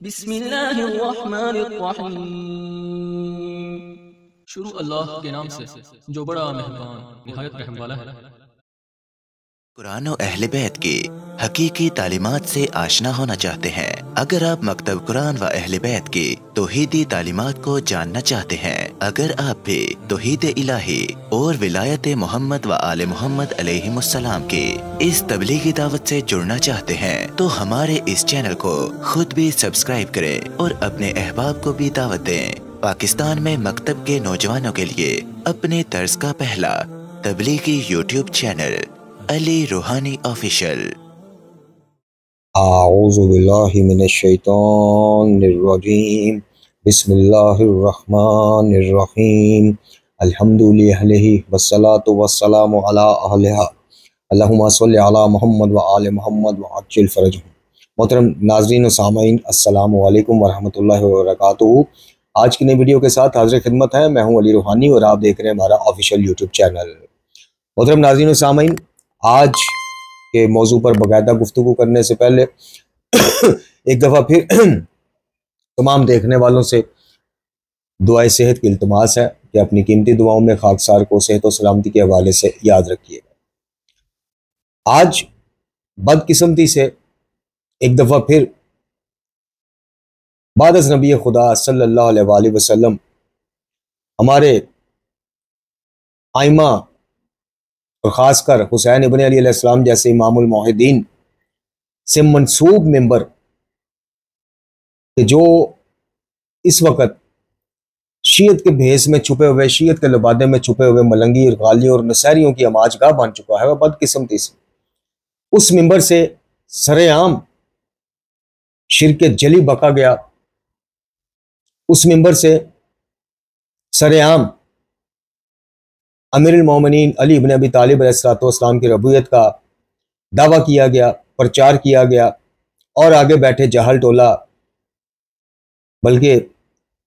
बिस्मिल्लाहिर्रहमानिर्रहीम। शुरू अल्लाह के नाम से जो बड़ा मेहरबान निहायत रहम वाला है। कुरान और अहले बैत की हकीकी तालीमात से आशना होना चाहते हैं? अगर आप मकतब कुरान व अहले बैत की तौहीदी तालीमात को जानना चाहते हैं, अगर आप भी तौहीद इलाही और विलायत मोहम्मद व आले मोहम्मद अलैहिमुस्सलाम की इस तबलीगी दावत से जुड़ना चाहते हैं, तो हमारे इस चैनल को खुद भी सब्सक्राइब करें और अपने अहबाब को भी दावत दें। पाकिस्तान में मकतब के नौजवानों के लिए अपने तर्ज का पहला तबलीगी यूट्यूब चैनल अली रूहानी ऑफिशियल। आऊज़ु बिल्लाहि मिनश शैतानिर रजीम। बिस्मिल्लाहिर्रहमानिर रहीम। अल्हम्दुलिल्लाहि वस्सलातु वस्सलामु अला अहलिहा। अल्लाहुम्मा सल्लि अला मोहम्मद व आले मोहम्मद व अज्जिल फरजहुम। मोहतरम नाज़रीन व सामाईन, अस्सलामु अलैकुम व रहमतुल्लाहि व बरकातुहू। आज की नई वीडियो के साथ हाज़िर खिदमत है। मैं हूं अली रूहानी और आप देख रहे हैं हमारा ऑफिशियल यूट्यूब चैनल। मोहतरम नाज़रीन व सामाईन, आज के मौजू पर बाकायदा गुफ्तगू करने से पहले एक दफ़ा फिर तमाम देखने वालों से दुआए सेहत की इल्तमास है कि अपनी कीमती दुआओं में खाकसार को सेहत और सलामती के हवाले से याद रखिएगा। आज बदकिस्मती से एक दफ़ा फिर बाद अज़ नबी खुदा सल्लल्लाहु अलैहि वसल्लम हमारे आइमा और ख़ासकर हुसैन इब्न अली अलैहिस्सलाम जैसे इमामुल मोहिद्दीन से मंसूब मेंबर जो इस वक्त शीयत के भेस में छुपे हुए, शीयत के लबादे में छुपे हुए मलंगी और गाली और नसैरियों की अमाजगाह बन चुका है, वह बदकिस्मती से उस मेंबर से सरेआम शिर्क जली बका गया। उस मेंबर से सरेआम अमीरुल मोमिनीन अली इब्न अबी तालिब अलैहिस्सलाम की रबूयत का दावा किया गया, प्रचार किया गया और आगे बैठे जहल टोला, बल्कि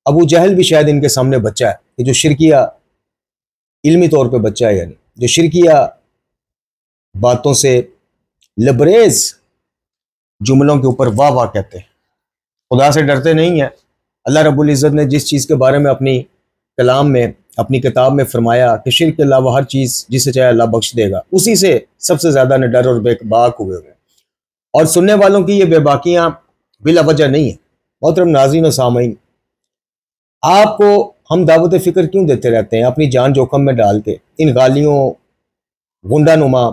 अबू जहल भी शायद इनके सामने बच्चा है कि जो शिरकिया इल्मी तौर पे बच्चा है, यानी जो शिरकिया बातों से लबरेज जुमलों के ऊपर वाह वाह कहते हैं, खुदा से डरते नहीं है। अल्लाह रब्बुल इज़्ज़त ने जिस चीज़ के बारे में अपनी कलाम में, अपनी किताब में फरमाया कि शिर्क के अलावा हर चीज़ जिसे चाहे अल्लाह बख्श देगा, उसी से सबसे ज़्यादा न डर और बेबाक हुए हुए। और सुनने वालों की ये बेबाकियाँ बिला वजह नहीं है। मोहतरम नाज़रीन व सामीन, आपको हम दावत फ़िक्र क्यों देते रहते हैं अपनी जान जोखम में डाल के इन गालियों गुंडानुमा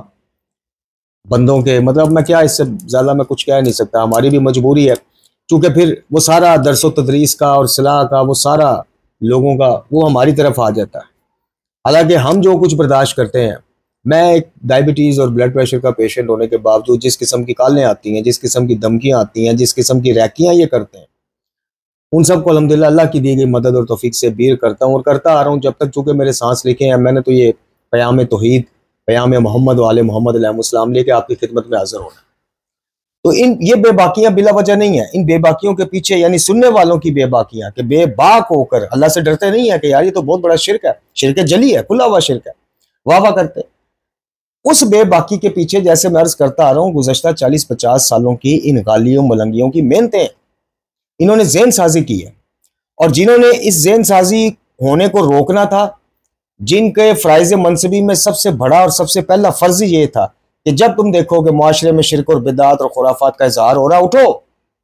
बंदों के? मतलब मैं क्या, इससे ज़्यादा मैं कुछ कह नहीं सकता। हमारी भी मजबूरी है, चूँकि फिर वो सारा दरस व तदरीस का और सलाह का, वो सारा लोगों का, वो हमारी तरफ आ जाता है। हालांकि हम जो कुछ बर्दाश्त करते हैं, मैं एक डायबिटीज़ और ब्लड प्रेशर का पेशेंट होने के बावजूद जिस किस्म की कॉलें आती हैं, जिस किस्म की धमकियाँ आती हैं, जिस किस्म की रैकियाँ ये करते हैं, उन सब को अल्हम्दुलिल्लाह अल्लाह की दी गई मदद और तौफीक से बीर करता हूँ और करता आ रहा हूँ जब तक चूँकि मेरे सांस लिखे हैं। मैंने तो ये क़याम तौहीद, क़याम मोहम्मद वाले मोहम्मद अलैहिस्सलाम लेके आपकी खिदमत में हाज़िर होना। तो इन ये बेबाकियां बिला वजह नहीं है। इन बेबाकियों के पीछे, यानी सुनने वालों की बेबाकियां कि बेबाक होकर अल्लाह से डरते नहीं है कि यार ये तो बहुत बड़ा शिर्क है, शिर्क जली है, खुला हुआ शिर्क है, वाह वाह करते। उस बेबाकी के पीछे, जैसे मैं अर्ज करता आ रहा हूँ, गुज़श्ता 40-50 सालों की इन गालियों मलंगियों की मेहनतें इन्होंने ज़हन साजी की है। और जिन्होंने इस ज़हन साजी होने को रोकना था, जिनके फ़राइज़ मनसबी में सबसे बड़ा और सबसे पहला फ़र्ज ये था कि जब तुम देखोगे मुआशरे में शिर्क और बिदात और खुराफात का इजहार हो रहा, उठो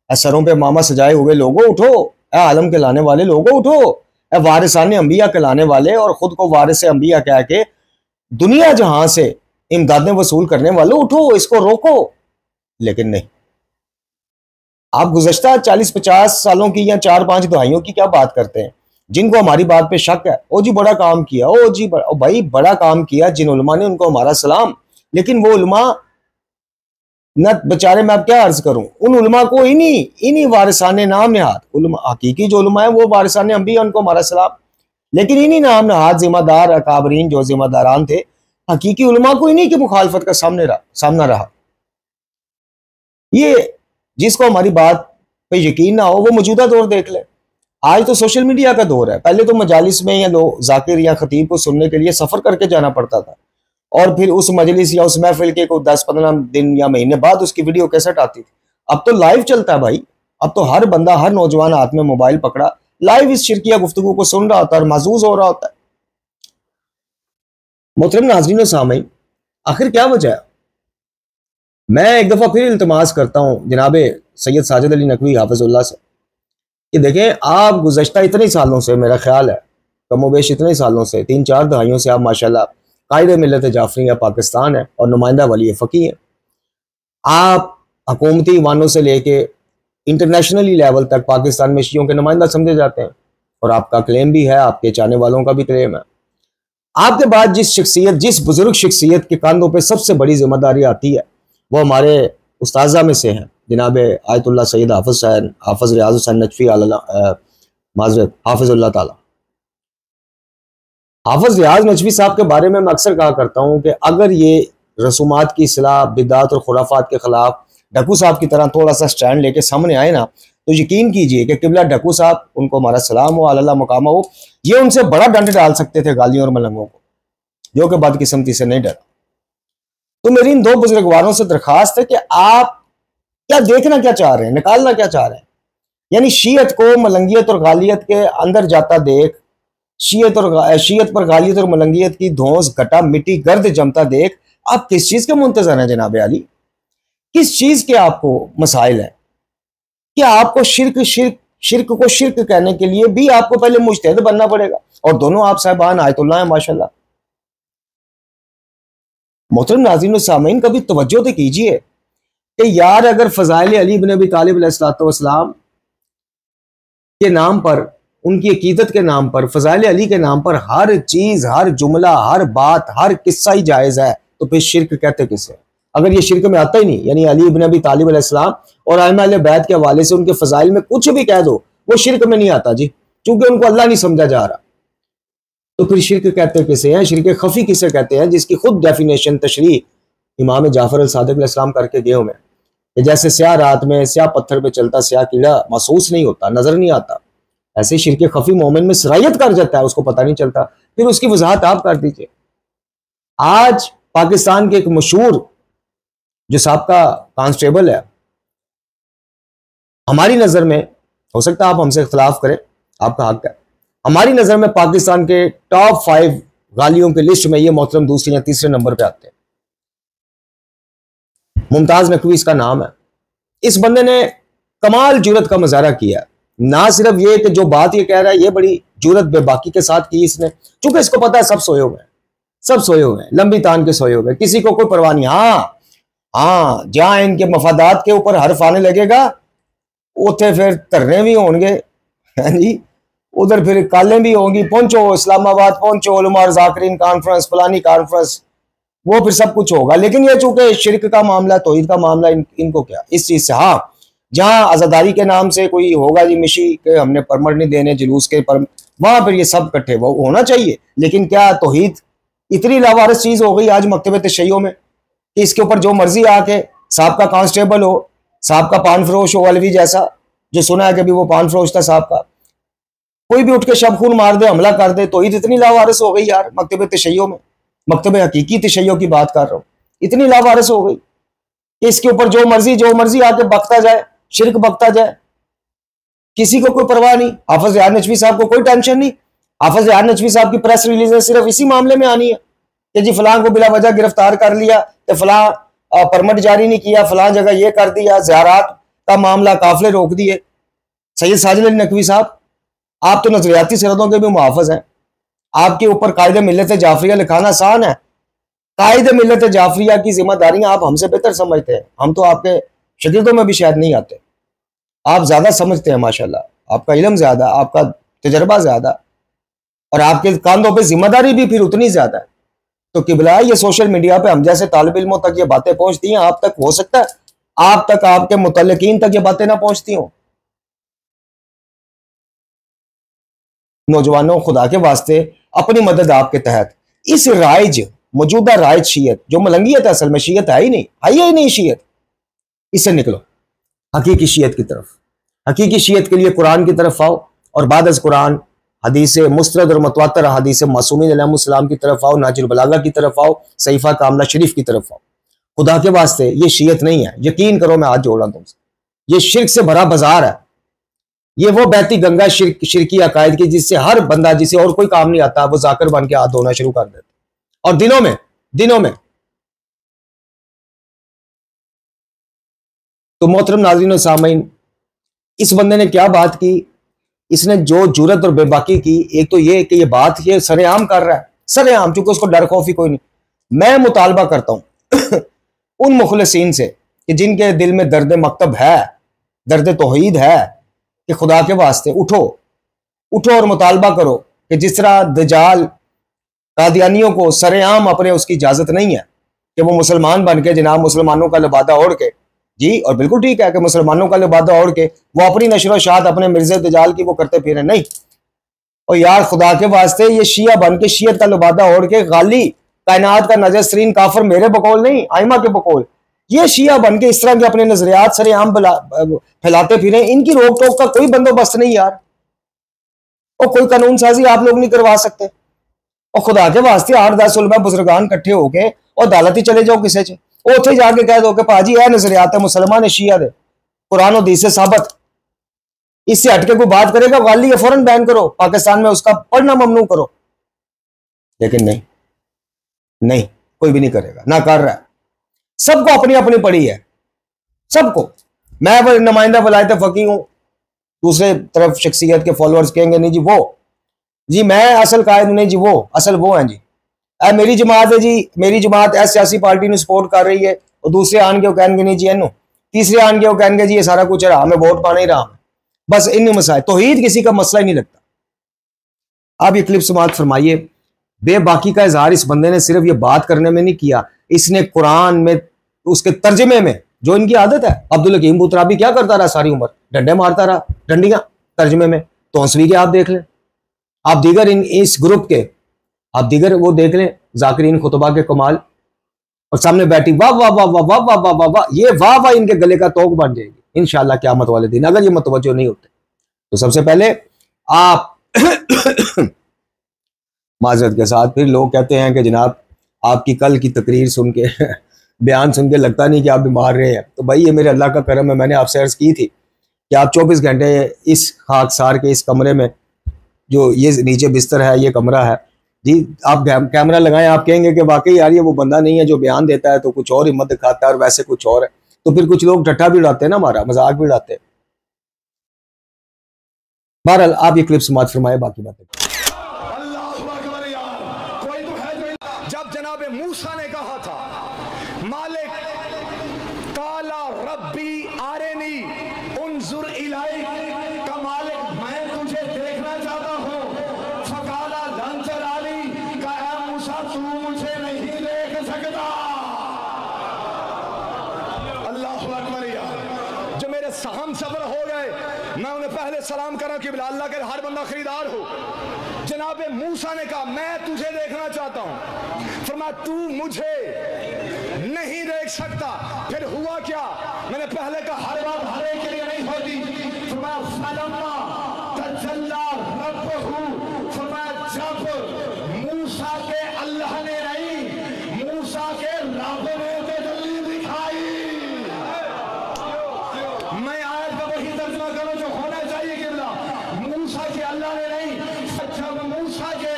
ए सरों पे मामा सजाए हुए लोगों, उठो ए आलम के लाने वाले लोगों, उठो ए वारिसाने अंबिया के लाने वाले और खुद को वारिस अंबिया कह के दुनिया जहां से इमदादें वसूल करने वालों, उठो, इसको रोको। लेकिन नहीं, आप गुज़श्ता 40-50 सालों की या 4-5 दहाइयों की क्या बात करते हैं? जिनको हमारी बात पे शक है, ओ जी बड़ा काम किया, ओ जी ओ भाई बड़ा काम किया जिन उलमा ने, उनको हमारा सलाम। लेकिन वो उलमा न बेचारे, मैं अब क्या अर्ज करूं, उन उलमा को इन्हीं वारिसाने नाम नहाद उलमा, हकीकी जो उलमा है वो वारिसाने अंबिया, उनको हमारा सलाम। लेकिन इन्हीं नाम नहाद जिम्मेदार अकाबरीन जो जिम्मेदारान थे, हकीकी उलमा को इन्हीं की मुखालफत का सामना रहा। ये जिसको हमारी बात पे यकीन ना हो, वो मौजूदा दौर देख ले। आज तो सोशल मीडिया का दौर है। पहले तो मजालिस में या लोग जाकिर या खतीब को सुनने के लिए सफर करके जाना पड़ता था, और फिर उस मजलिस या उस महफिल के को 10-15 दिन या महीने बाद उसकी वीडियो कैसेट आती थी। अब तो लाइव चलता है भाई, अब तो हर बंदा, हर नौजवान हाथ में मोबाइल पकड़ा लाइव इस शिरकिया गुफ्तगू को सुन रहा होता है और महसूस हो रहा होता है। मोहतरम नाज़रीन और सामीन, आखिर क्या वजह है? मैं एक दफा फिर इल्तमास करता हूं जनाब सैयद साजिद अली नकवी हाफिज़ुल्लाह से कि देखें, आप गुज़श्ता इतने सालों से, मेरा ख्याल है कमोबेश इतने सालों से, 3-4 दहाइयों से आप माशाल्लाह कायदे मिल्लत जाफरिया पाकिस्तान है और नुमाइंदा वली फ़कीह है। आप हुकूमती वानों से लेके इंटरनेशनली लेवल तक पाकिस्तान में शियों के नुमाइंदा समझे जाते हैं और आपका क्लेम भी है, आपके चाहने वालों का भी क्लेम है। आपके बाद जिस शख्सियत, जिस बुजुर्ग शख्सियत के कंधों पे सबसे बड़ी जिम्मेदारी आती है वो हमारे उस्ताज़ा में से हैं, जनाब आयतुल्लाह सैयद हाफिज़ रियाज़ हुसैन नजफी माज़रत हाफिज़ुल्लाह ताला। हाफिज़ रियाज़ नजफी साहब के बारे में मैं अक्सर कहा करता हूँ कि अगर ये रसूमात की इस्लाह, बिदात और खुराफात के खिलाफ ढक्कू साहब की तरह थोड़ा सा स्टैंड लेके सामने आए ना, तो यकीन कीजिए कि किबला ढक्कू साहब, उनको हमारा सलाम हो, अल्लाह मकामा हो, ये उनसे बड़ा डंड डाल सकते थे गालियों और मलंगों को, जो कि बदकिस्मती से नहीं डरा। तो मेरी इन दो बुजुर्गवारों से दरखास्त है कि आप क्या देखना क्या चाह रहे हैं, निकालना क्या चाह रहे हैं? यानी शीयत को मलंगियत और गालियत के अंदर जाता देख, शीयत पर गालियत और मलंगियत की धौंस, घटा, मिट्टी, गर्द जमता देख आप किस चीज के मुंतजर हैं जनाब अली? किस चीज के आपको मसाइल हैं? क्या आपको शिर्क को शिर्क कहने के लिए भी आपको पहले मुजतहिद बनना पड़ेगा? और दोनों आप साहिबान आयतुल्लाह हैं माशाल्लाह। मोहतरम नाज़रीन और सामीन, कभी तवज्जो तो कीजिए कि यार, अगर फ़ज़ाइल अली इब्न अबी तालिब अलैहिस्सलाम के नाम पर, उनकी अकीदत के नाम पर, फ़ज़ाइल अली के नाम पर हर चीज, हर जुमला, हर बात, हर किस्सा ही जायज़ है, तो फिर शिर्क कहते किसे? अगर ये शिर्क में आता ही नहीं, यानी अली इब्न अबी तालिब अलैहिस्सलाम और आइम्मा अहले बैत के हवाले से उनके फ़ज़ाइल में कुछ भी कह दो, वो शिर्क में नहीं आता जी, क्योंकि उनको अल्लाह नहीं समझा जा रहा। तो फिर शिर्क कहते किसे हैं? शिर्क खफी किसे कहते हैं, जिसकी खुद डेफिनेशन, तशरीह इमाम जाफर अल सादिक अलैहिस्सलाम करके गए हुए कि जैसे स्याह रात में स्याह पत्थर पे चलता स्याह कीड़ा महसूस नहीं होता, नजर नहीं आता, ऐसे शिर्क खफी मोमिन में सरायत कर जाता है, उसको पता नहीं चलता। फिर उसकी वजाहत आप कर दीजिए। आज पाकिस्तान के एक मशहूर जो साबका कांस्टेबल है, हमारी नजर में, हो सकता है आप हमसे इख्तलाफ करें, आपका हक है, हमारी नजर में पाकिस्तान के टॉप 5 गालियों की लिस्ट में ये मोहतरम दूसरे या तीसरे नंबर पे आते हैं। मुमताज नकवी इसका नाम है। इस बंदे ने कमाल जुरत का मुजाहरा किया। ना सिर्फ ये कि जो बात ये कह रहा है, ये बड़ी जुरत बेबाकी के साथ की इसने, चूंकि इसको पता है सब सोए हुए हैं, सब सोए हुए हैं, लंबी तान के सोए हुए हैं, किसी को कोई परवाह नहीं। हाँ, जहां इनके मफादात के ऊपर हर्फ आने लगेगा, उथे फिर धरने भी होंगे जी, उधर फिर कालें भी होंगी, पहुंचो इस्लामाबाद, पहुंचो उलमा और ज़ाकिरीन कॉन्फ्रेंस, फलानी कॉन्फ्रेंस, वो फिर सब कुछ होगा। लेकिन ये चूंकि शिर्क का मामला, तौहीद का मामला, इनको क्या इस चीज से। हाँ, जहां आजादारी के नाम से कोई होगा जी मिशी के हमने परमिट नहीं देने जुलूस के पर, वहां फिर ये सब इकट्ठे वो होना चाहिए। लेकिन क्या तौहीद इतनी लावारिस चीज हो गई आज मकतबे तशय्युओं में कि इसके ऊपर जो मर्जी आके, साहब का कांस्टेबल हो, साहब का पान फरोश हो, अलवी जैसा, जो सुना है कि अभी वो पान फरोश था साहब का, कोई भी उठ के शब खून मार दे, हमला कर दे, तौहीद इतनी लावारिस हो गई यार मकतबे तशय्युओं में, मकतबे हकीकी तशय्युओं की बात कर रहा हूँ, इतनी लावारिस हो गई कि इसके ऊपर जो मर्जी आके बकता जाए, शिर्क बकता जाए, किसी को कोई परवाह नहीं। हाफिज रियाज नजफी साहब को कोई टेंशन नहीं। हाफिज रियाज नजफी साहब की प्रेस रिलीज सिर्फ इसी मामले में आनी है कि जी फलां को बिला वजह गिरफ्तार कर लिया, तो फलां परमिट जारी नहीं किया, फलां जगह ये कर दिया, ज़ियारात का मामला, काफिले रोक दिए। सैयद साजिद अली नकवी साहब, आप तो नजरियाती सरहदों के भी मुहाफिज हैं, आपके ऊपर कायदे मिल्लत जाफरिया लिखाना आसान है। कायदे मिल्लत जाफरिया की जिम्मेदारियां आप हमसे बेहतर समझते हैं, हम तो आपके शकीदों में भी शायद नहीं आते। आप ज्यादा समझते हैं माशाल्लाह, आपका इल्म ज्यादा, आपका तजर्बा ज्यादा, और आपके कंधों पे जिम्मेदारी भी फिर उतनी ज्यादा है। तो किबला, ये सोशल मीडिया पे हम जैसे तालिब इल्मों तक ये बातें पहुंचती हैं, आप तक हो सकता है आप तक, आपके मुतल्लिकीन तक ये बातें ना पहुंचती हों। नौजवानों, खुदा के वास्ते अपनी मदद आपके तहत इस राइज, मौजूदा राइज शियत, जो मलंगियत है, असल में शियत है ही नहीं शियत, इससे निकलो हकीकी शियत की तरफ। हकीकी शियत के लिए कुरान की तरफ आओ, और बाद अज़ कुरान हदीस मुस्तरद और मुतवातर हदीस मासूमीन अलैहिस्सलाम की तरफ आओ, नाजुल बलागा की तरफ आओ, सहीफा कामला शरीफ की तरफ आओ। खुदा के वास्ते ये शियत नहीं है, यकीन करो, मैं हाथ जोड़ रहा हूं तुमसे, ये शिरक से भरा बाजार है। ये वो बहती गंगा शिरकी अकायद की, जिससे हर बंदा जिसे और कोई काम नहीं आता वो जाकर बन के हाथ धोना शुरू कर देता। और दिनों में तो मोहतरम नाज़रीन और सामीन, इस बंदे ने क्या बात की, इसने जो जुरत और बेबाकी की, एक तो ये कि ये बात ये सरेआम कर रहा है, सरेआम, चूंकि उसको डर खौफ ही कोई नहीं। मैं मुतालबा करता हूं उन मुखलसीन से कि जिनके दिल में दर्द मकतब है, दर्द तौहीद है, कि खुदा के वास्ते उठो और मुतालबा करो कि जिस तरह दजाल कादियानियों को सरेआम अपने उसकी इजाजत नहीं है कि वो मुसलमान बन के जनाब मुसलमानों का लिबादा ओढ़ के, जी, और बिल्कुल ठीक है कि मुसलमानों का लिबादा ओढ़ के वो अपनी नशर व शात अपने मिर्जे दजाल की वो करते फिरे, नहीं। और यार खुदा के वास्ते ये शिया बन के शियत का लिबादा ओढ़ के गाली कायनात का नजस्तरीन काफिर मेरे बकौल नहीं, आइमा के बकौल, ये शिया बन के इस तरह के अपने नजरियात सरेआम फैलाते फिरे, इनकी रोक टोक का कोई बंदोबस्त नहीं यार, और कोई कानून साजी आप लोग नहीं करवा सकते। और खुदा के वास्ते 8-10 उलमा बुजुर्गान इकट्ठे होके और अदालत ही चले जाओ किसी च, उथे जाके कह दो कि भाजी यह नजरियात है मुसलमान शिया दे, कुरान और हदीस से साबित, इससे हटके कोई बात करेगा गाली फौरन बैन करो, पाकिस्तान में उसका पढ़ना ममनू करो। लेकिन नहीं, कोई भी नहीं करेगा, ना कर रहा है। सबको अपनी अपनी पड़ी है, सबको। मैं नुमाइंदा वलायत फकी हूं, दूसरे तरफ शख्सियत के फॉलोअर्स कहेंगे नहीं जी वो, जी मैं असल कायद नहीं जी वो, असल वो हैं जी, मेरी जमात है जी, मेरी जमात ऐसी सियासी पार्टी ने सपोर्ट कर रही है, और दूसरे आन के कहेंगे नहीं जी एनू, तीसरे आन के कहेंगे जी ये सारा कुछ रहा, हमें वोट पाना ही रहा, बस इन मसाइल। तौहीद किसी का मसला ही नहीं लगता। आप ये क्लिप समाअत फरमाइए। बेबाकी का इजहार इस बंदे ने सिर्फ ये बात करने में नहीं किया, इसने कुरान में उसके तर्जमे में, जो इनकी आदत है, अब्दुल हकीम बुतराबी क्या करता रहा सारी उम्र, डंडे मारता रहा, डंडियां तर्जमे में, तो हंसवी के आप देख लें, आप दीगर इस ग्रुप के आप दीगर वो देख लें, जाकिरीन खुतबा के कमाल, और सामने बैठी वाह वाह वाह वाह वाह वाह वाह वाह वाह, ये वाह वाह इनके गले का तोक बन जाएगी इंशाअल्लाह क़यामत वाले दिन, अगर ये मुतवज्जो नहीं होते। तो सबसे पहले आप माजरत के साथ, फिर लोग कहते हैं कि जनाब आपकी कल की तकरीर सुन के बयान सुन के लगता नहीं कि आप बीमार रहे हैं। तो भाई ये मेरे अल्लाह का करम है, मैंने आपसे अर्ज की थी कि आप 24 घंटे इस खाकसार के इस कमरे में, जो ये नीचे बिस्तर है, ये कमरा है जी, आप कैमरा लगाएं, आप कहेंगे कि वाकई यार ये वो बंदा नहीं है जो बयान देता है तो कुछ और हिम्मत दिखाता है और वैसे कुछ और है। तो फिर कुछ लोग टट्टा भी उड़ाते हैं ना, हमारा मजाक भी उड़ाते हैं। बहरहाल आप ये क्लिप समाअत फरमाए, बाकी बातें। जब जनाब मूसा ने कहा था मालिक काला रब्बी आरेनी उन्जुर इलाई का मालिक मैं तुझे देखना चाहता हूँ, फकाला लंचर आली का ऐ मूसा तू मुझे नहीं देख सकता। अल्लाह अकबर यार, जो मेरे सहम सबर हो गए, मैं उन्हें पहले सलाम करा कि अल्लाह के हर बंदा खरीदार हो। जनाब मूसा ने कहा मैं तुझे देखना चाहता हूं, फरमाया तू मुझे नहीं देख सकता। फिर हुआ क्या, मैंने पहले कहा हर बात हर एक के लिए नहीं होती। फरमाया फलम्मा तजल्ला रब्बहू, फरमाया जब मूसा के अल्लाह ने नहीं, मूसा के रब ने तजल्ली दिखाई। मैं आयत का वही तर्जुमा करूं जो होना चाहिए कि मूसा के अल्लाह ने नहीं, जब मूसा के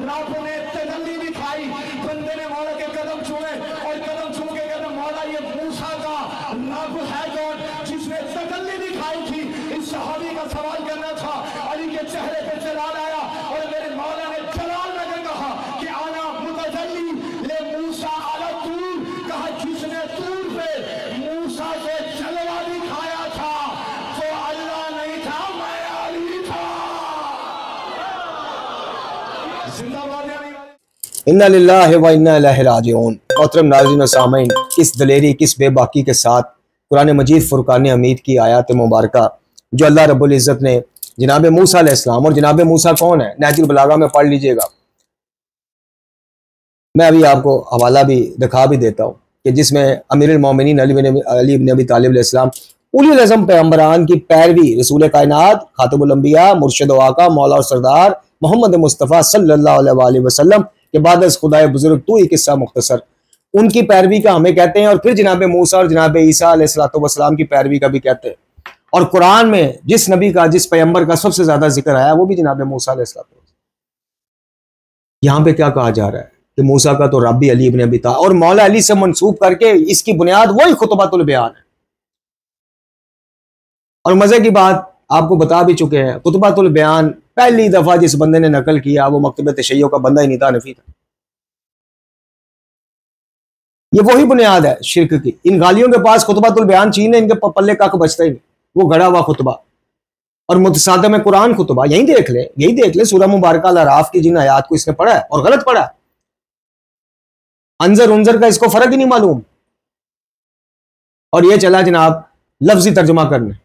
रब ने तजल्ली दिखाई, बंदे ने मौला के कदम छुए और कदम छू के कहते मौला ये मूसा का रब है कौन जिसने तजल्ली दिखाई थी। इस सहाबी का सवाल करना था, अली के चेहरे पे जलाल आया और मेरे मौला ने जलाल नगर कहा कि आना मुतजल्ली ले मूसा अला तूर, कहा जिसने तूर पे मूसा को जलवा दिखाया था तो अल्लाह नहीं था, मैं अली था। इन्ना लिल्लाहि व इन्ना इलैहि राजिऊन। मोहतरम नाज़रीन व सामीन, किस दलेरी किस बेबाकी के साथ कुरान मजीद फुरकान हमीद की आयत मुबारका जो अल्लाह रब्बुल इज़्ज़त ने जनाब मूसा अलैहिस्सलाम, और जनाब मूसा कौन है, नहजुल बलागा में पढ़ लीजिएगा। मैं अभी आपको हवाला भी दिखा भी देता हूँ कि जिसमें अमीरुल मोमिनीन अली बिन अबी तालिब अलैहिस्सलाम उलुल अज़म पैगंबरान की पैरवी, रसूल कायनात खातमुल अंबिया मुर्शिद व आका मौला और सरदार मोहम्मद मुस्तफ़ा सल्लल्लाहु अलैहि वसल्लम के बाद खुदाए बुजुर्ग तू ही किस्सा मुख्तसर, उनकी पैरवी का हमें कहते हैं। और फिर जनाब मूसा और जनाब ईसा अलैहिस्सलातु वस्सलाम की पैरवी का भी कहते हैं। और कुरान में जिस नबी का, जिस पैगंबर का सबसे ज्यादा जिक्र आया वो भी जनाब मूसा अलैहिस्सलाम। यहां पे क्या कहा जा रहा है कि मूसा का तो रब्बी अली इब्न अबी तालिब, और मौला अली से मंसूब करके इसकी बुनियाद वही खुतबातुल बयान है। और मजे की बात आपको बता भी चुके हैं, खुतबातुल बयान पहली दफा जिस बंदे ने नकल किया वो मकतब तशय्युअ का बंदा ही नहीं था, हनफी था। ये वही बुनियाद है शिर्क की। इन गालियों के पास खुतबातुल बयान चीन है, इनके पल्ले कख बचता ही नहीं, वो गड़ा हुआ खुतबा और मुतसादम में कुरान खुतबा। यही देख ले सूरह मुबारक अल अराफ की जिन आयात को इसने पढ़ा है और गलत पढ़ा है, अंजर उंजर का इसको फर्क ही नहीं मालूम, और ये चला जनाब लफ्जी तर्जुमा करने,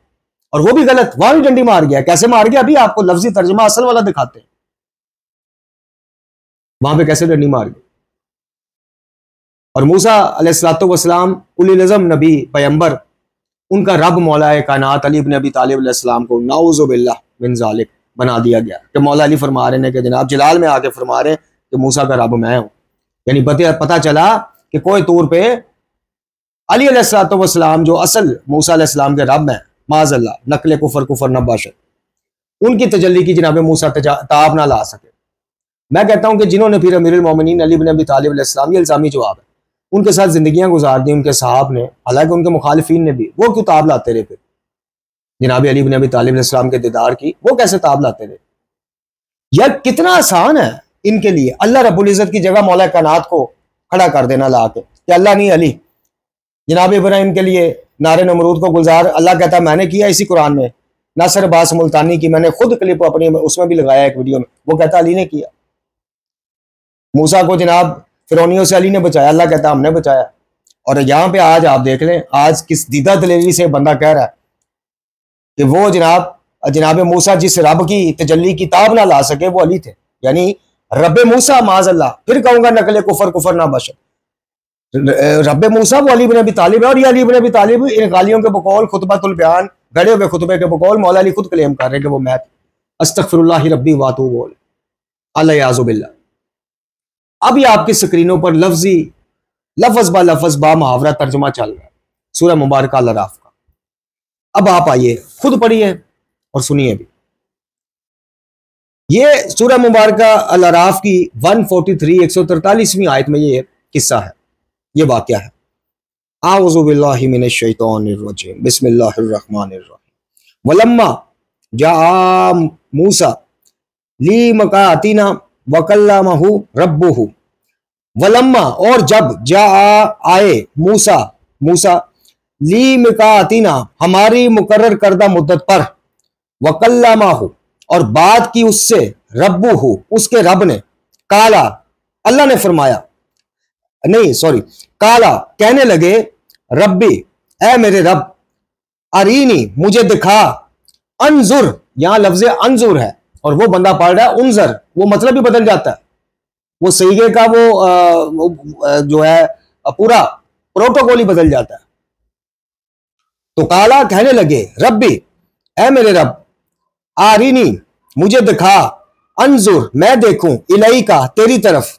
और वो भी गलत, वहां भी डंडी मार गया। कैसे मार गया? अभी आपको लफ्जी तर्जुमा असल वाला दिखाते हैं, वहां पे कैसे डंडी मार गया। और मूसा अलैहिस्सलाम उलुल अज़्म नबी पैगंबर, उनका रब मौला कायनात अली इब्न अबी तालिब अलैहिस्सलाम को नाउज़ु बिल्लाह मिन ज़ालिक बना दिया गया कि मौला अली फरमा रहे हैं कि जनाब जलाल में आके फरमा रहे हैं कि मूसा का रब मैं हूं। यानी पता चला कि कोई तौर पे अली अलैहिस्सलाम जो असल मूसा अलैहिस्सलाम के रब हैं, माज़अल्लाह नकले कुफर नबाशत, उनकी तजल्ली की जनाब मूसा ताब ना ला सके। मैं कहता हूं कि जिन्होंने फिर अमीरुल मोमिनीन अली इब्न अबी तालिब अलैहिस्सलाम, ये इल्जामी जवाब है, उनके साथ जिंदगियां गुजार दी उनके साहब ने, हालांकि उनके मुखालिफिन ने भी, वो क्यों ताब लाते रहे? फिर जनाब अली इब्न अबी तालिब अलैहिस्सलाम के दीदार की वो कैसे ताब लाते रहे? यार कितना आसान है इनके लिए अल्लाह रब्बुल इज्जत की जगह मौला कायनात को खड़ा कर देना ला के कि अल्लाह नहीं अली। जनाब इब्राहिम के लिए नारे नमरूद को गुलजार अल्लाह कहता है मैंने किया, इसी कुरान में नासिर अब्बास मुल्तानी की मैंने खुद क्लिप अपनी उसमें भी लगाया एक वीडियो में, वो कहता अली ने किया। मूसा को जनाब फिरौनियों से अली ने बचाया, अल्लाह कहता हमने बचाया। और यहाँ पे आज आप देख लें, आज किस दीदा दलेरी से बंदा कह रहा है कि वो जनाब मूसा जिस रब की तजल्ली की ताब ना ला सके वो अली थे, यानी रब मूसा माज़अल्लाह, फिर कहूंगा नकले कुफर ना बशर, रब मूसा वो अली इब्न अबी तालिब है। और ये अली इब्न अबी तालिब इन गालियों के बकौल खुतबातुल बयान, गड़े हुए खुतबे के बकौल मौला अली खुद क्लेम कर रहे हैं कि वो मैं अस्तगफिरुल्लाह रब्बी व अतूबु इलैह, अलियाज़ु बिल्लाह। अभी आपकी स्क्रीनों पर लफ्ज बा मुहावरा तर्जुमा चल रहा है सूरह मुबारक अल अराफ का। अब आप आइए खुद पढ़िए और सुनिए भी। ये सूरह मुबारक अल अराफ की 143 143वीं आयत में ये किस्सा है, ये वाकया है। आऊज़ु बिल्लाहि मिनश शैतानिर रजीम, बिस्मिल्लाहिर रहमानिर रहीम। वलम्मा जा मूसा ली मकातिना वकल्लमहु रब्बुहु। वलम्मा और जब जा आए मूसा ली मिकातिना हमारी मुकर्रर करदा मुद्दत पर, वकल्लमहु और बात की उससे, रब्बुहु उसके रब ने, काला अल्लाह ने फरमाया, नहीं सॉरी, काला कहने लगे, रब्बी ए मेरे रब, अरीनी मुझे दिखा, अनजुर यहां लफ्ज अनजुर है और वो बंदा पढ़ रहा है उनजर, वो मतलब भी बदल जाता है, वो सहीगे का वो जो है पूरा प्रोटोकॉल ही बदल जाता है। तो काला कहने लगे, रब्बी ए मेरे रब, आरीनी मुझे दिखा, अनजुर मैं देखूं, इलाई का तेरी तरफ।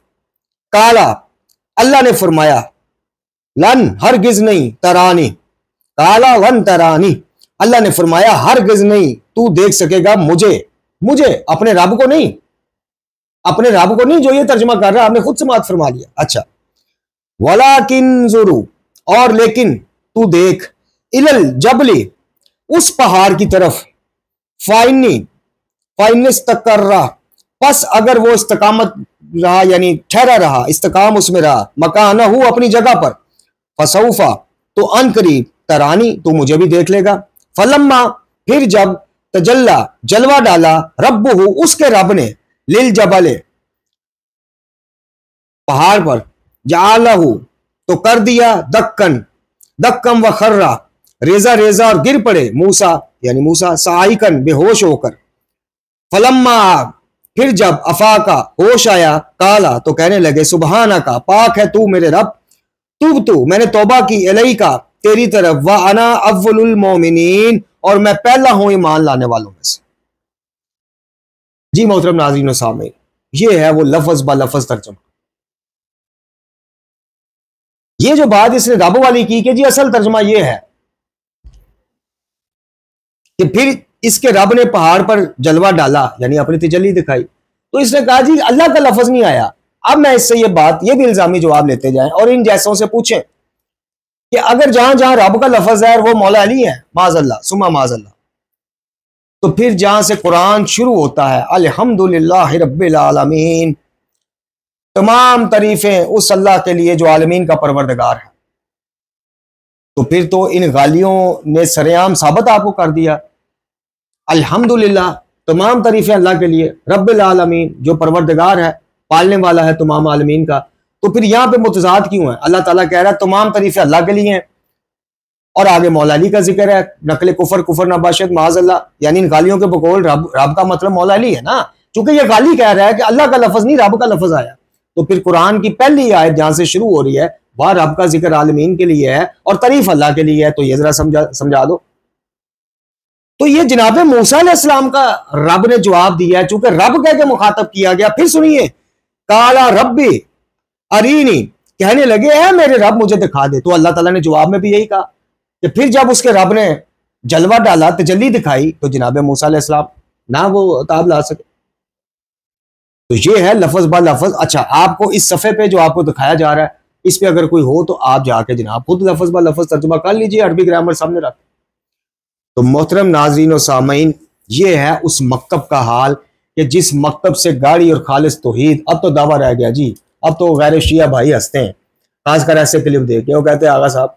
काला अल्लाह ने फरमाया, लन हरगिज नहीं, तरानी काला वन तरानी, अल्लाह ने फरमाया हरगिज नहीं तू देख सकेगा मुझे अपने रब को नहीं, अपने रब को नहीं, जो ये तर्जुमा कर रहा है आपने खुद समात फरमा लिया। अच्छा, वलाकिन जुरू और लेकिन तू देख, इलल जबली उस पहाड़ की तरफ, फाइनिस्तकर्रा बस अगर वो इस्तकामत रहा, यानी ठहरा रहा, इस्तकाम उसमें रहा, मकाना हूं अपनी जगह पर, फसौफा तो अन करीब, तरानी तो मुझे भी देख लेगा। फलम्मा फिर जब, तजल्ला जलवा डाला, रब्बुहु उसके रब ने, लिल जबले पहाड़ पर, जालहु तो कर दिया, दक्कम व खर्रा रेजा और गिर पड़े, मूसा यानी मूसा साइकन बेहोश होकर। फलम्मा फिर जब अफाका होश आया, काला तो कहने लगे, सुबहाना का पाक है तू मेरे रब, तू मैंने तौबा की, अलई का तेरी तरफ, व अना अव्वलुल मोमिनीन और मैं पहला हूं ईमान लाने वालों में से। जी मोहतरम नाज़रीन सामईन, ये है वो लफ्ज बा लफ्ज तर्जुमा। ये जो बात इसने रब वाली की कि जी असल तर्जुमा ये है कि फिर इसके रब ने पहाड़ पर जलवा डाला, यानी अपनी तजल्ली दिखाई, तो इसने कहा जी अल्लाह का लफ्ज नहीं आया। अब मैं इससे ये बात, ये भी इल्जामी जवाब लेते जाएं और इन जैसों से पूछें कि अगर जहां जहां रब का लफ्ज है वो मौला अली है, माज़अल्लाह सुमा माज़अल्लाह, तो फिर जहां से कुरान शुरू होता है अल्हम्दुलिल्लाह रब्बिल आलमीन, तमाम तारीफें उस अल्लाह के लिए जो आलमीन का परवरदिगार है, तो फिर तो इन गालियों ने सरेआम साबित आपको कर दिया अल्हम्दुलिल्लाह, तमाम तारीफें अल्लाह के लिए, रब्बिल आलमीन जो परवरदिगार है, पालने वाला है तमाम आलमीन का। तो फिर यहां पे मुतजाद क्यों है? अल्लाह ताला कह रहा है तमाम तारीफें अल्लाह के लिए हैं और आगे मौला अली का जिक्र है, नकल कुफर कुफर नबाशत माज़अल्लाह, यानी इन गालियों के बकौल रब का मतलब मौला अली है ना, चूंकि ये गाली कह रहा है कि अल्लाह का लफ्ज नहीं रब का लफ्ज आया, तो फिर कुरान की पहली आयत जहां से शुरू हो रही है वह रब का जिक्र आलमीन के लिए है और तारीफ अल्लाह के लिए है, तो ये जरा समझा दो। तो ये जनाब मूसा अलैहिस्सलाम का रब ने जवाब दिया है, चूंकि रब कह के मुखातब किया गया। फिर सुनिए, काला रब्बी अरीनी, कहने लगे है मेरे रब मुझे दिखा दे, तो अल्लाह ताला ने जवाब में भी यही कहा कि फिर जब उसके रब ने जलवा डाला, तजल्ली दिखाई, तो जनाब मूसा अलैहिस्सलाम ना वो ताब ला सके। तो ये है लफ्ज बा लफ्ज। अच्छा, आपको इस सफ़े पे जो आपको दिखाया जा रहा है, इस पे अगर कोई हो तो आप जाके जनाब खुद लफ्ज बा लफ्ज तर्जुमा कर लीजिए, अरबी ग्रामर सामने रख। तो मोहतरम नाज़रीन और सामीन, ये है उस मकतब का हाल कि जिस मकतब से गाड़ी और खालिस तौहीद, अब तो दावा रह गया जी, अब तो गैर शिया भाई हंसते हैं, खासकर ऐसे क्लिप देख के, वो कहते हैं आगा साहब,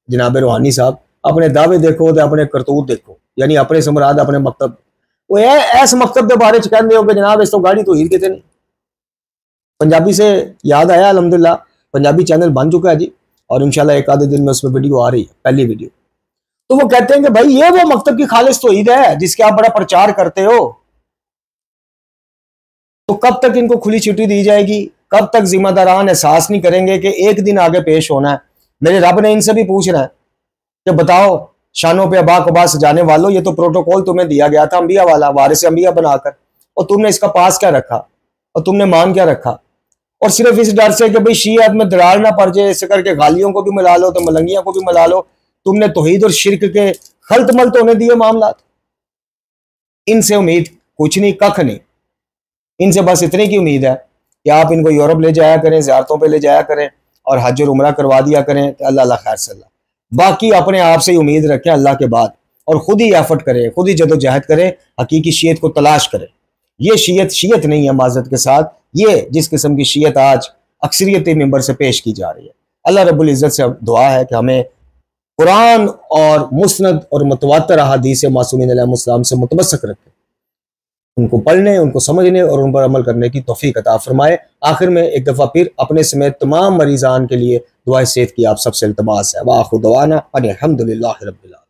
जनाब रूहानी साहब, अपने दावे देखो तो अपने करतूत देखो, यानी अपने से मुराद अपने मकतब, वो ऐस मकतब के बारे च कहते हो कि जनाब इस तो गाड़ी तौहीद कितने नहीं। पंजाबी से याद आया, अल्हम्दुलिल्लाह पंजाबी चैनल बन चुका है जी, और इंशाल्लाह एक आधे दिन में उसमें वीडियो आ रही है, पहली वीडियो। तो वो कहते हैं कि भाई ये वो मकतब की खालिस तौहीद है जिसके आप बड़ा प्रचार करते हो, तो कब तक इनको खुली छुट्टी दी जाएगी? कब तक जिम्मेदारान एहसास नहीं करेंगे कि एक दिन आगे पेश होना है? मेरे रब ने इनसे भी पूछना है कि बताओ शानों पे अबा कबा सजाने वालों, ये तो प्रोटोकॉल तुम्हें दिया गया था अंबिया वाला, वारिस अंबिया बनाकर, और तुमने इसका पास क्या रखा और तुमने मान क्या रखा? और सिर्फ इस डर से कि भाई शियत में दरार ना पड़ जाए, इससे करके गालियों को भी मिला लो तो मलंगियों को भी मिला लो, तुमने तौहीद और शिरक के खल्त मल्त होने दिए मामला। इनसे उम्मीद कुछ नहीं, कख नहीं। इनसे बस इतनी की उम्मीद है कि आप इनको यूरोप ले जाया करें, ज़ियारतों पे ले जाया करें और हज और उमरा करवा दिया करें, तो अल्लाह खैर से अल्लाह। बाकी अपने आप से ही उम्मीद रखें अल्लाह के बाद, और खुद ही एफर्ट करें, खुद ही जदोजहद करें, हकीकी शियत को तलाश करें। ये शियत नहीं है माज़रत के साथ, ये जिस किस्म की शियत आज अक्सरियत मेंबर से पेश की जा रही है। अल्लाह रब्बुल इज़्ज़त से दुआ है कि हमें कुरान और मुस्नद और मुतवातिर अहादीस मासूमीन अलैहिस्सलाम से मुतमस्सक रखें, उनको पढ़ने, उनको समझने और उन पर अमल करने की तौफीक अता फरमाए। आखिर में एक दफ़ा फिर अपने समेत तमाम मरीज़ान के लिए दुआ सेहत की आप सबसे इल्तमास है। व आखिर दवाना अनिल हम्दुलिल्लाहि रब्बिल आलमीन।